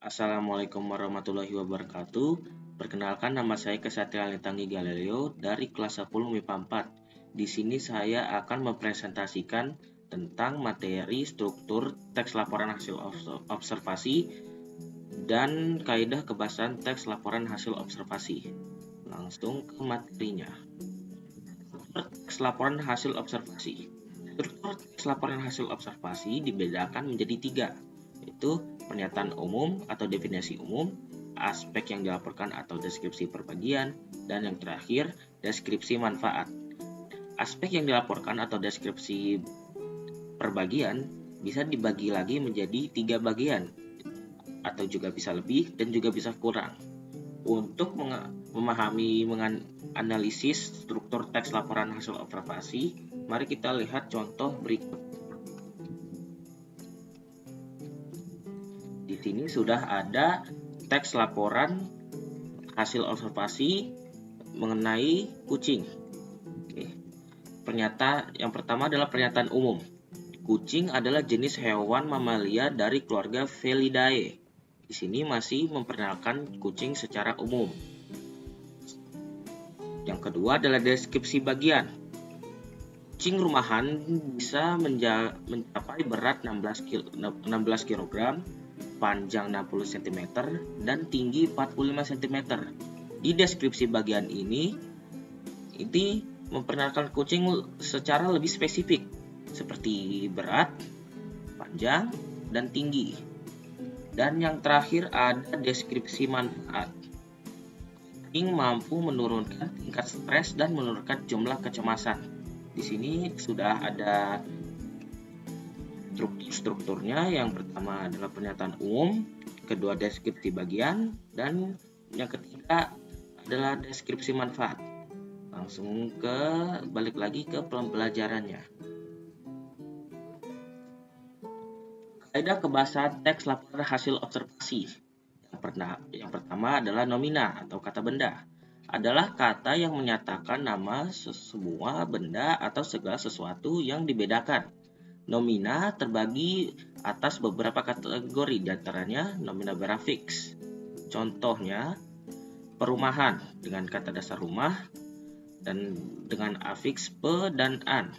Assalamualaikum warahmatullahi wabarakatuh. Perkenalkan, nama saya Kesatria Lintangi Galileo dari kelas 10 MIPA 4. Di sini saya akan mempresentasikan tentang materi struktur teks laporan hasil observasi dan kaidah kebahasan teks laporan hasil observasi. Langsung ke materinya. Teks laporan hasil observasi. Struktur teks laporan hasil observasi dibedakan menjadi 3, yaitu pernyataan umum atau definisi umum, aspek yang dilaporkan atau deskripsi perbagian, dan yang terakhir, deskripsi manfaat. Aspek yang dilaporkan atau deskripsi perbagian bisa dibagi lagi menjadi 3 bagian, atau juga bisa lebih dan juga bisa kurang. Untuk memahami menganalisis struktur teks laporan hasil observasi, mari kita lihat contoh berikut. Di sini sudah ada teks laporan hasil observasi mengenai kucing. Oke. Yang pertama adalah pernyataan umum. Kucing adalah jenis hewan mamalia dari keluarga Felidae. Di sini masih memperkenalkan kucing secara umum. Yang kedua adalah deskripsi bagian. Kucing rumahan bisa mencapai berat 16 kg, panjang 60 cm, dan tinggi 45 cm. Di deskripsi bagian ini memperkenalkan kucing secara lebih spesifik, seperti berat, panjang, dan tinggi. Dan yang terakhir ada deskripsi manfaat. Kucing mampu menurunkan tingkat stres dan menurunkan jumlah kecemasan. Di sini sudah ada strukturnya. Yang pertama adalah pernyataan umum, kedua deskripsi bagian, dan yang ketiga adalah deskripsi manfaat. Langsung balik lagi ke pembelajarannya. Kaidah kebahasan teks laporan hasil observasi. Yang pertama adalah nomina atau kata benda. Adalah kata yang menyatakan nama semua benda atau segala sesuatu yang dibedakan. Nomina terbagi atas beberapa kategori, diantaranya nomina berafiks. Contohnya, perumahan dengan kata dasar rumah dan dengan afiks pe dan an.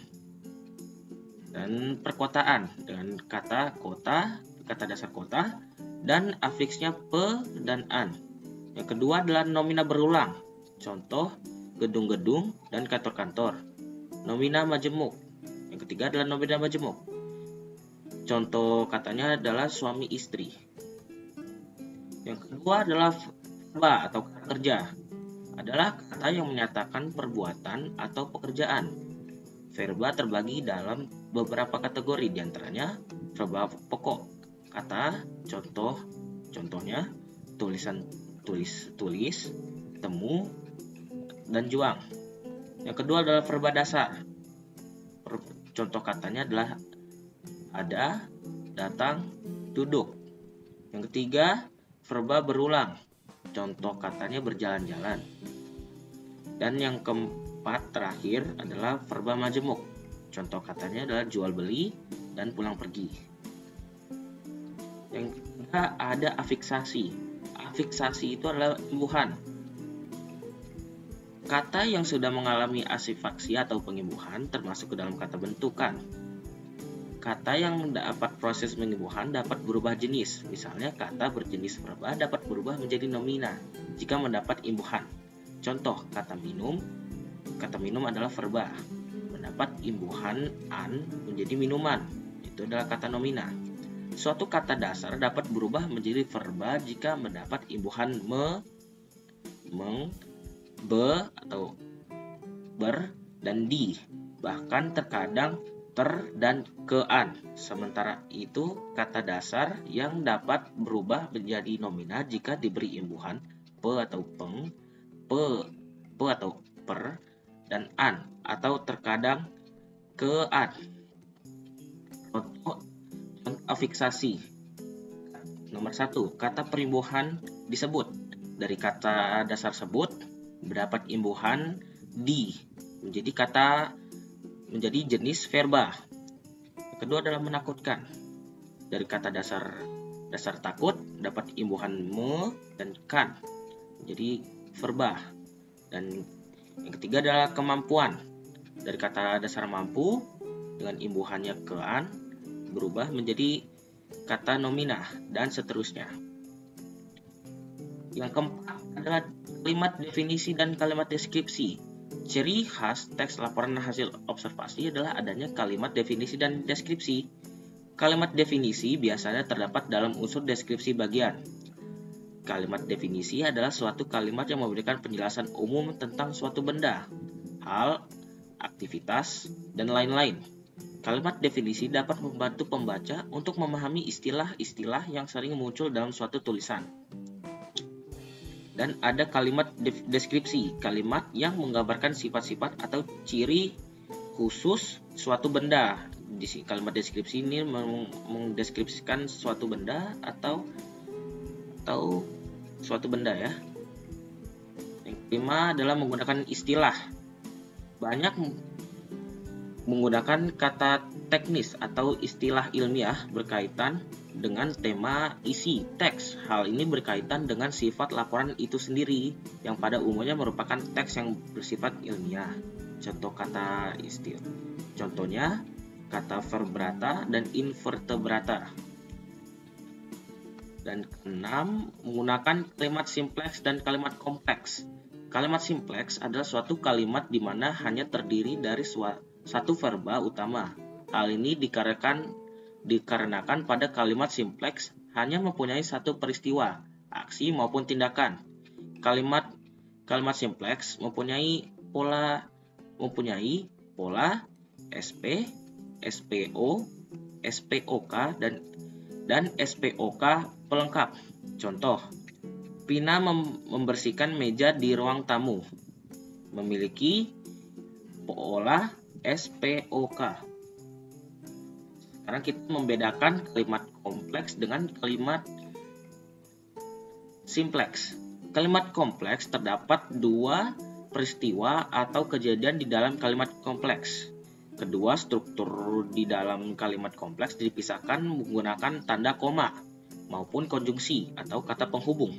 Dan perkotaan dengan kata kota, kata dasar kota, dan afiksnya pe dan an. Yang kedua adalah nomina berulang. Contoh, gedung-gedung dan kantor-kantor. Nomina majemuk. Yang ketiga adalah nomina majemuk. Contoh katanya adalah suami istri. Yang kedua adalah verba atau kata kerja. Adalah kata yang menyatakan perbuatan atau pekerjaan. Verba terbagi dalam beberapa kategori, diantaranya verba pokok kata, contohnya tulis, temu, dan juang. Yang kedua adalah verba dasar. Contoh katanya adalah ada, datang, duduk. Yang ketiga, verba berulang. Contoh katanya berjalan-jalan. Dan yang keempat terakhir adalah verba majemuk. Contoh katanya adalah jual beli dan pulang pergi. Yang ketiga ada afiksasi. Afiksasi itu adalah imbuhan. Kata yang sudah mengalami asifaksi atau pengimbuhan termasuk ke dalam kata bentukan. Kata yang mendapat proses pengimbuhan dapat berubah jenis. Misalnya kata berjenis verba dapat berubah menjadi nomina jika mendapat imbuhan. Contoh, kata minum adalah verba, mendapat imbuhan an menjadi minuman, itu adalah kata nomina. Suatu kata dasar dapat berubah menjadi verba jika mendapat imbuhan meng, be atau ber, dan di, bahkan terkadang ter dan kean. Sementara itu, kata dasar yang dapat berubah menjadi nomina jika diberi imbuhan pe atau peng, pe atau per, dan an, atau terkadang kean. Contoh afiksasi. Nomor 1, kata perimbuhan disebut. Dari kata dasar sebut mendapat imbuhan di menjadi jenis verba. Yang kedua adalah menakutkan. Dari kata dasar Dasar takut dapat imbuhan me dan kan, jadi verba. Dan yang ketiga adalah kemampuan. Dari kata dasar mampu dengan imbuhannya ke an berubah menjadi kata nomina dan seterusnya. Yang keempat adalah kalimat definisi dan kalimat deskripsi. Ciri khas teks laporan hasil observasi adalah adanya kalimat definisi dan deskripsi. Kalimat definisi biasanya terdapat dalam unsur deskripsi bagian. Kalimat definisi adalah suatu kalimat yang memberikan penjelasan umum tentang suatu benda, hal, aktivitas, dan lain-lain. Kalimat definisi dapat membantu pembaca untuk memahami istilah-istilah yang sering muncul dalam suatu tulisan. Dan ada kalimat deskripsi, kalimat yang menggambarkan sifat-sifat atau ciri khusus suatu benda. Di kalimat deskripsi ini mendeskripsikan suatu benda atau suatu benda ya. Yang kelima adalah menggunakan istilah. Banyak menggunakan kata teknis atau istilah ilmiah berkaitan dengan tema isi teks. Hal ini berkaitan dengan sifat laporan itu sendiri yang pada umumnya merupakan teks yang bersifat ilmiah. Contohnya kata vertebrata dan invertebrata. Dan keenam, menggunakan kalimat simpleks dan kalimat kompleks. Kalimat simpleks adalah suatu kalimat di mana hanya terdiri dari satu verba utama. Hal ini dikarenakan pada kalimat simpleks hanya mempunyai satu peristiwa, aksi maupun tindakan. Kalimat simpleks mempunyai pola SP, SPO, SPOK dan SPOK pelengkap. Contoh, Pina membersihkan meja di ruang tamu. Memiliki pola SPOK. Sekarang kita membedakan kalimat kompleks dengan kalimat simpleks. Kalimat kompleks terdapat dua peristiwa atau kejadian di dalam kalimat kompleks. Kedua, struktur di dalam kalimat kompleks dipisahkan menggunakan tanda koma maupun konjungsi atau kata penghubung.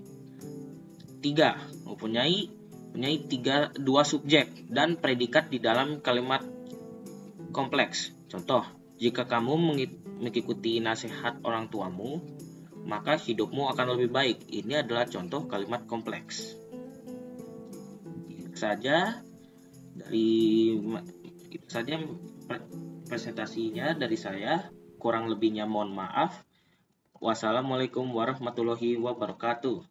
Tiga, mempunyai dua subjek dan predikat di dalam kalimat kompleks. Contoh, jika kamu mengikuti nasihat orang tuamu, maka hidupmu akan lebih baik. Ini adalah contoh kalimat kompleks. Itu saja presentasinya dari saya. Kurang lebihnya mohon maaf. Wassalamualaikum warahmatullahi wabarakatuh.